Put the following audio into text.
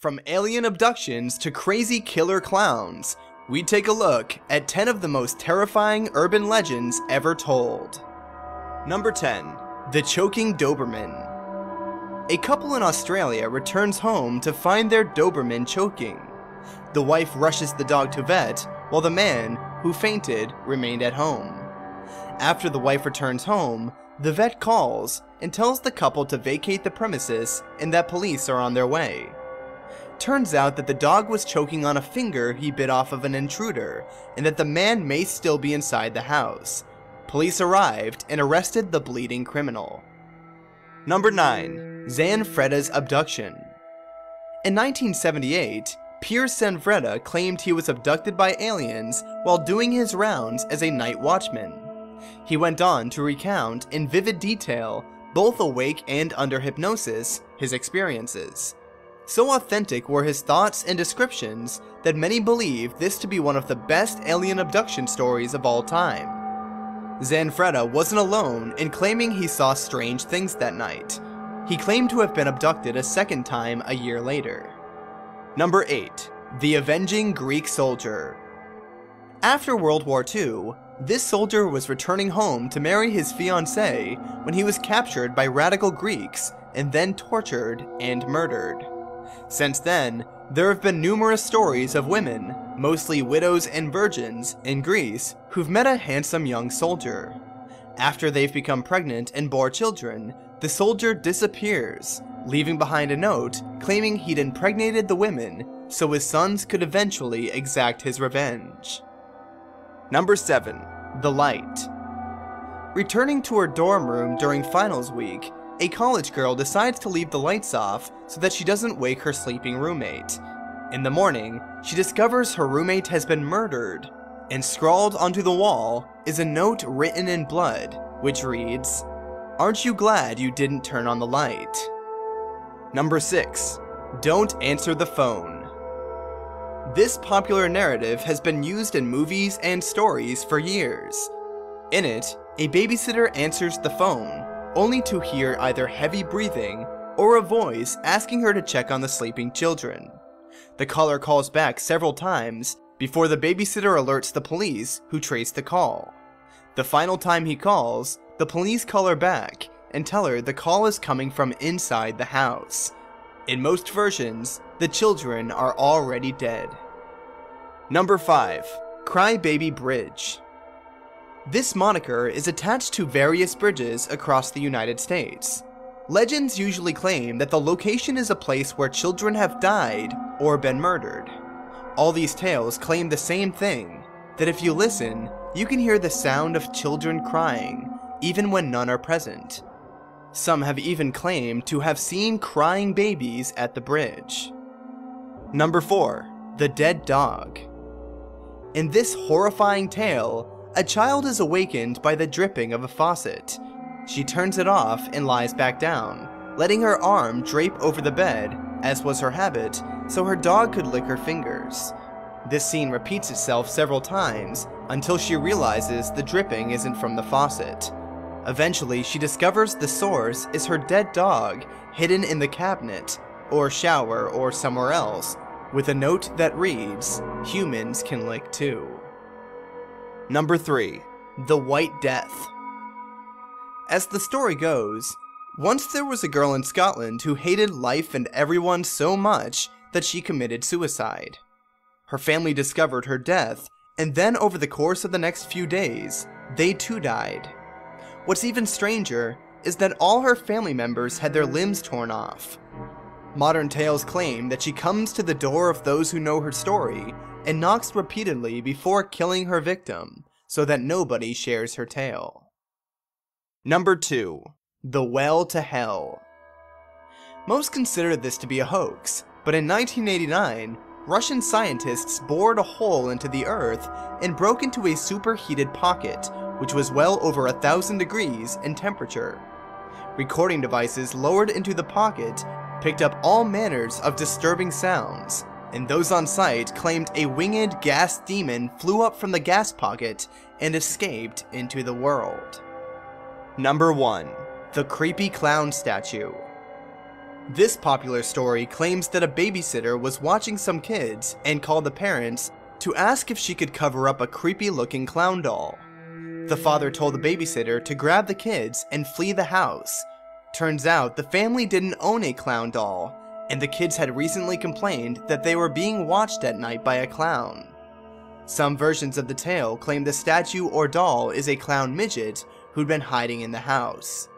From alien abductions to crazy killer clowns, we take a look at 10 of the most terrifying urban legends ever told. Number 10. The Choking Doberman. A couple in Australia returns home to find their Doberman choking. The wife rushes the dog to vet, while the man, who fainted, remained at home. After the wife returns home, the vet calls and tells the couple to vacate the premises and that police are on their way. Turns out that the dog was choking on a finger he bit off of an intruder, and that the man may still be inside the house. Police arrived and arrested the bleeding criminal. Number 9. Zanfretta's abduction. In 1978, Pierce Zanfretta claimed he was abducted by aliens while doing his rounds as a night watchman. He went on to recount in vivid detail, both awake and under hypnosis, his experiences. So authentic were his thoughts and descriptions that many believe this to be one of the best alien abduction stories of all time. Zanfretta wasn't alone in claiming he saw strange things that night. He claimed to have been abducted a second time a year later. Number 8. The Avenging Greek Soldier. After World War II, this soldier was returning home to marry his fiancée when he was captured by radical Greeks and then tortured and murdered. Since then, there have been numerous stories of women, mostly widows and virgins, in Greece who've met a handsome young soldier. After they've become pregnant and bore children, the soldier disappears, leaving behind a note claiming he'd impregnated the women so his sons could eventually exact his revenge. Number 7. The Light. Returning to her dorm room during finals week, a college girl decides to leave the lights off so that she doesn't wake her sleeping roommate. In the morning, she discovers her roommate has been murdered, and scrawled onto the wall is a note written in blood, which reads, "Aren't you glad you didn't turn on the light?" Number 6. Don't answer the phone. This popular narrative has been used in movies and stories for years. In it, a babysitter answers the phone, only to hear either heavy breathing or a voice asking her to check on the sleeping children. The caller calls back several times before the babysitter alerts the police, who trace the call. The final time he calls, the police call her back and tell her the call is coming from inside the house. In most versions, the children are already dead. Number 5. Crybaby Bridge. This moniker is attached to various bridges across the United States. Legends usually claim that the location is a place where children have died or been murdered. All these tales claim the same thing, that if you listen, you can hear the sound of children crying, even when none are present. Some have even claimed to have seen crying babies at the bridge. Number 4. The Dead Dog. In this horrifying tale, a child is awakened by the dripping of a faucet. She turns it off and lies back down, letting her arm drape over the bed, as was her habit, so her dog could lick her fingers. This scene repeats itself several times until she realizes the dripping isn't from the faucet. Eventually, she discovers the source is her dead dog hidden in the cabinet, or shower, or somewhere else, with a note that reads, "Humans can lick too." Number 3. The White Death. As the story goes, once there was a girl in Scotland who hated life and everyone so much that she committed suicide. Her family discovered her death, and then over the course of the next few days, they too died. What's even stranger is that all her family members had their limbs torn off. Modern tales claim that she comes to the door of those who know her story and knocks repeatedly before killing her victim, so that nobody shares her tale. Number 2. The Well to Hell. Most consider this to be a hoax, but in 1989, Russian scientists bored a hole into the earth and broke into a superheated pocket, which was well over 1,000 degrees in temperature. Recording devices lowered into the pocket picked up all manners of disturbing sounds, and those on site claimed a winged gas demon flew up from the gas pocket and escaped into the world. Number 1. The Creepy Clown Statue. This popular story claims that a babysitter was watching some kids and called the parents to ask if she could cover up a creepy-looking clown doll. The father told the babysitter to grab the kids and flee the house. Turns out the family didn't own a clown doll, and the kids had recently complained that they were being watched at night by a clown. Some versions of the tale claim the statue or doll is a clown midget who'd been hiding in the house.